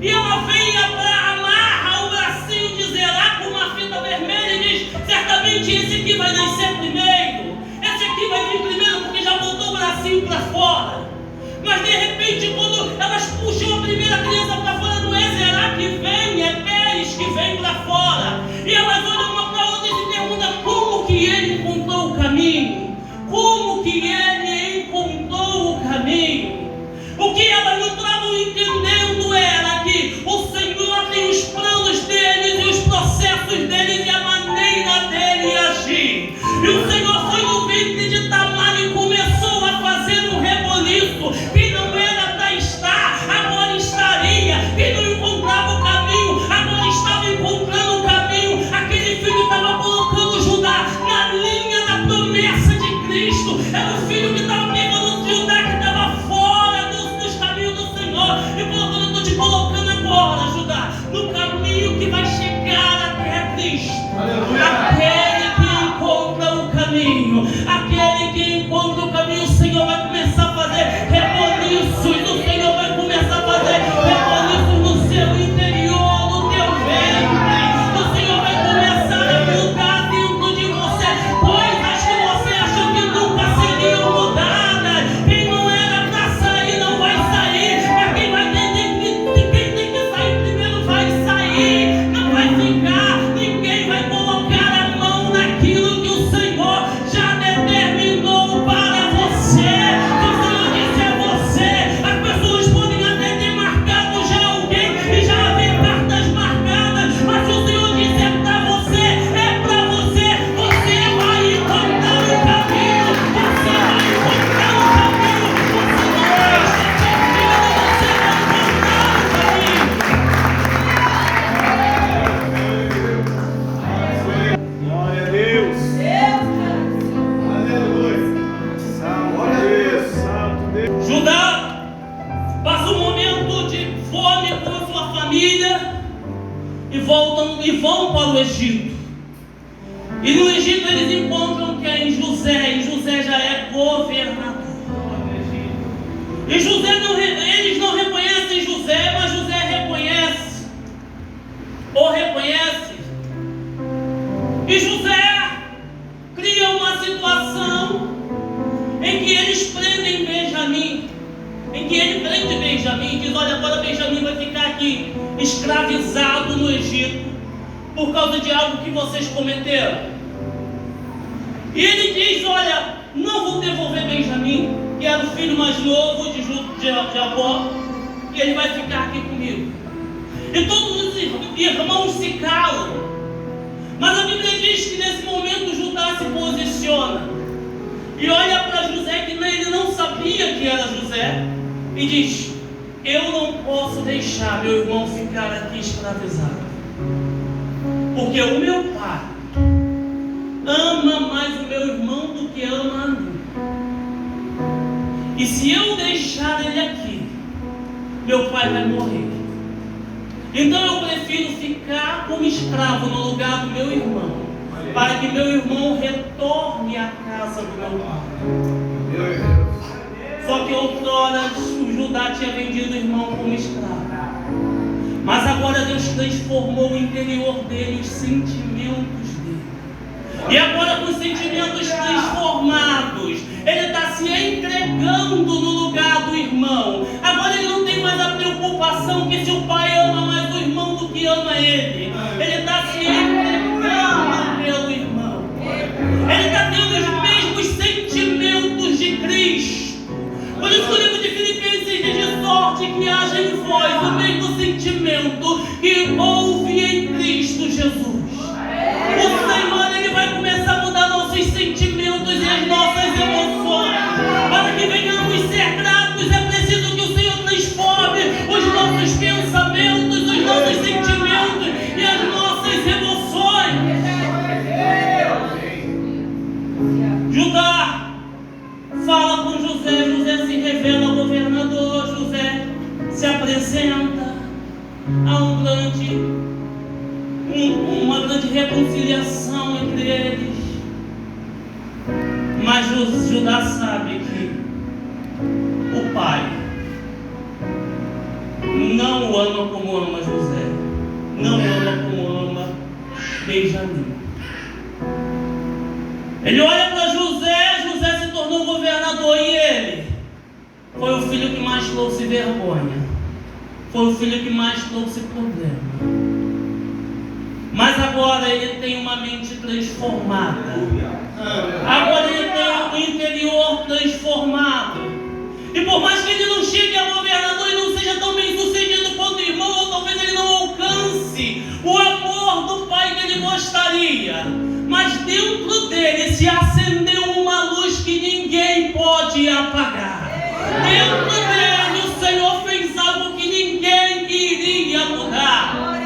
E ela vem amarra o bracinho de Zerá com uma fita vermelha e diz: certamente esse aqui vai nascer primeiro. Esse aqui vai vir primeiro porque já botou o bracinho para fora. Mas de repente, quando elas puxam a primeira criança para fora, não é Zerá que vem, é Pérez que vem para fora. E elas olham uma para outra e se perguntam como que ele encontrou o caminho. Como que ele encontrou o caminho? O que elas não estavam entendendo era que o Senhor tem os planos deles e os processos deles e a maneira dele agir. E o Senhor foi no ventre de Tamar e começou a fazer um reboliço. Quem não era para estar, agora estaria. Quem não encontrava o caminho, agora estava encontrando o caminho. Aquele filho estava colocando Judá na linha da promessa de Cristo. Era o filho que estava pegando Judá, que estava fora dos caminhos do Senhor. E colocando, eu estou te colocando agora, Judá, no caminho que vai chegar até Cristo. Aquele que encontra o caminho, aquele que encontra o caminho, o Senhor vai começar a fazer reboliços. O Senhor vai começar a fazer reboliços no seu interior, no teu ventre. O Senhor vai começar a mudar dentro de você coisas que você achou que nunca seriam mudadas. Quem não era para sair não vai sair, mas quem tem que sair primeiro vai sair, não vai ficar. Ninguém vai colocar a mão naquilo que o Senhor já determinou para você. O Senhor disse a você. As pessoas podem até ter marcado já alguém e já haver cartas marcadas, mas o Senhor disse é para você, é para você. Você vai encontrar o caminho, você vai encontrar o caminho. Você não deixa de ver, você vai encontrar o caminho. Glória a Deus. Aleluia. Glória a Deus. Santo Deus. Judá passa um momento de fome com a sua família e vão para o Egito. E no Egito eles encontram quem? José. E José já é governador. E eles não reconhecem José, mas José reconhece. Ou reconhece. E José cria uma situação em que eles prendem Benjamim. Em que ele prende Benjamim e diz: olha, agora Benjamim vai ficar aqui escravizado no Egito por causa de algo que vocês cometeram. E ele diz: olha, não vou devolver Benjamim, que era o filho mais novo de Jacó, e ele vai ficar aqui comigo. E todos os irmãos se calam. Mas a Bíblia diz que nesse momento Judá se posiciona e olha para José, que ele não sabia que era José, e diz: eu não posso deixar meu irmão ficar aqui escravizado, porque o meu pai ama mais o meu irmão do que ama a mim. E se eu deixar ele aqui, meu pai vai morrer. Então eu prefiro ficar como escravo no lugar do meu irmão, para que meu irmão retorne à casa do meu pai. Só que outrora o Judá tinha vendido o irmão como escravo. Mas agora Deus transformou o interior dele, os sentimentos dele. E agora, com os sentimentos transformados, ele está se entregando no lugar do irmão. Agora ele não tem mais a preocupação que se o pai ama mais o irmão do que ama ele. Ele está se entregando pelo irmão. Ele está tendo os mesmos sentimentos de Cristo. Por isso que o livro de Filipenses diz: de sorte que haja em vós o mesmo sentimento que houve em Cristo Jesus. O Senhor, ele vai começar a mudar nossos sentimentos e as nossas emoções. Para que venhamos ser gratos, é preciso que o Senhor transforme os nossos pensamentos, os nossos sentimentos e as nossas emoções. Judá fala com José, José se revela ao governador, José se apresenta a uma grande reconciliação entre eles. Mas Judá sabe que o pai não o ama como ama José, não ama como ama Benjamim. Ele olha para José, José se tornou governador, e ele foi o filho que mais trouxe vergonha, foi o filho que mais trouxe problema. Mas agora ele tem uma mente transformada, agora ele tem um interior transformado. E por mais que ele não chegue a governador e não seja tão bem sucedido quanto o irmão, ou talvez ele não alcance o amor do pai que ele gostaria, mas dentro dele se acendeu uma luz que ninguém pode apagar. Dentro dele o Senhor fez algo que ninguém iria mudar.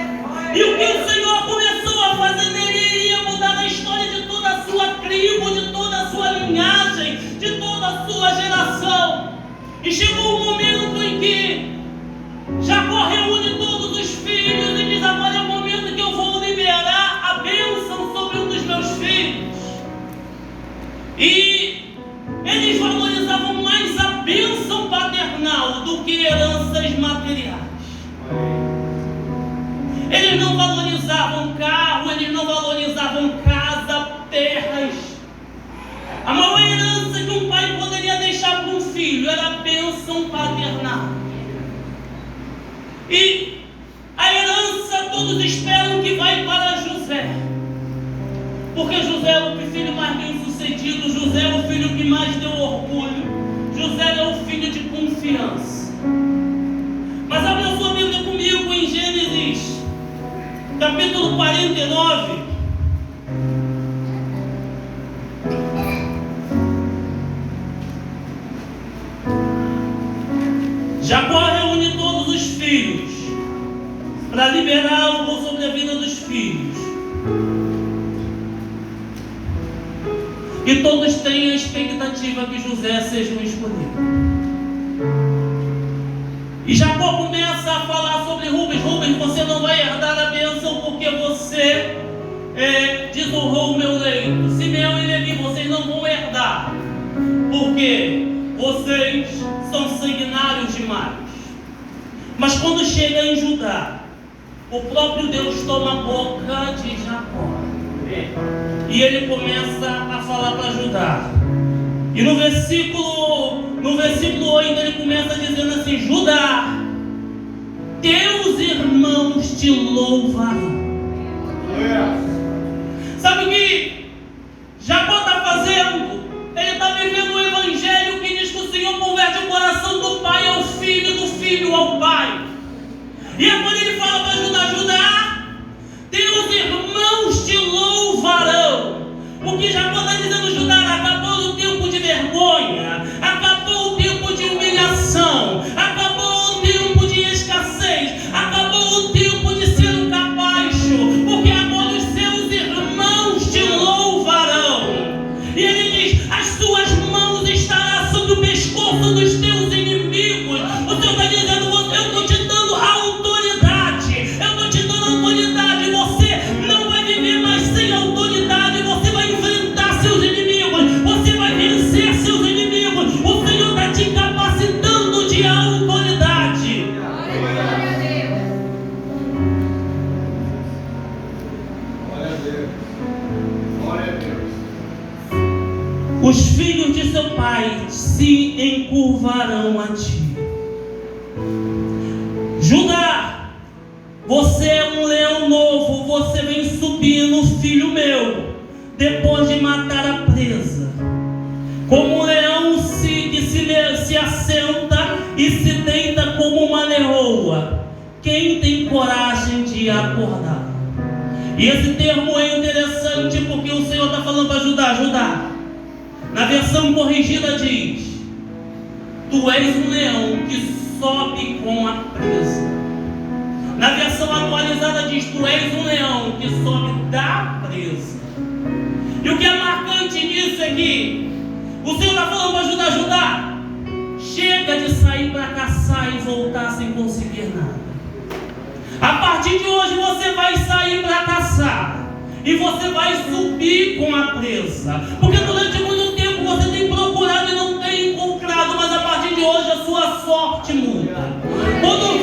E o que o Senhor começou a fazer nele iria mudar a história de toda a sua tribo, de toda a sua linhagem, de toda a sua geração. E chegou um momento em que Jacó reúne todos os filhos e diz: agora é o momento que eu vou liberar a bênção sobre um dos meus filhos. E eles valorizavam mais a bênção paternal do que heranças materiais. Eles não valorizavam carro, eles não valorizavam casa, terras. A maior herança que um pai poderia deixar para um filho era a bênção paternal. E a herança todos esperam que vai para José, porque José era o filho mais bem sucedido, José é o filho que mais deu orgulho, José é o filho de confiança. Mas abra sua Bíblia comigo em Gênesis capítulo 49. Jacó reúne todos os filhos para liberar algo sobre a vida dos filhos. E todos têm a expectativa que José seja um escolhido. E Jacó começa a falar sobre Rubens. Rubens, você não vai herdar a bênção porque você desonrou o meu leito. Simeão e Levi, vocês não vão herdar, porque vocês são sanguinários demais. Mas quando chega em Judá, o próprio Deus toma a boca de Jacó e ele começa a falar para Judá. E no versículo 8 ele começa dizendo assim: Judá, teus irmãos te louvarão. Sabe o que Jacó está fazendo? Ele está vivendo um evangelho que diz que o Senhor converte o coração do pai ao filho, do filho ao pai. E agora ele fala para Judá: Judá, teus irmãos te louvarão. O que Jacó está dizendo: Judá, acabou o tempo de vergonha, acabou o tempo de humilhação, acabou o tempo de escassez, acabou o tempo de ser um capacho, porque agora os seus irmãos te louvarão. E ele diz: as suas mãos estarão sobre o pescoço dos teus inimigos. O Senhor está dizendo: eu estou te dando autoridade, eu estou te dando autoridade. Você não vai viver mais sem autoridade, você vai enfrentar seus inimigos, você vai vencer seus inimigos. O Senhor está te capacitando de autoridade. Glória a Deus. Glória a Deus. Glória a Deus. Os filhos de seu pai se encurvarão a ti. Judá, você é um leão novo, você vem subindo, filho meu, depois de matar a presa. Como um leão que se assenta e se deita como uma leoa, quem tem coragem de acordar? E esse termo é interessante porque o Senhor está falando para Judá. Judá, na versão corrigida diz: tu és um leão que sobe com a presa. Na versão atualizada diz: tu és um leão que sobe da presa. E o que é marcante disso é que o Senhor está falando para Judá: Judá, chega de sair para caçar e voltar sem conseguir nada. A partir de hoje você vai sair para caçar e você vai subir com a presa, porque durante muito tempo você tem procurado e não tem encontrado, mas a partir de hoje a sua sorte muda. Quando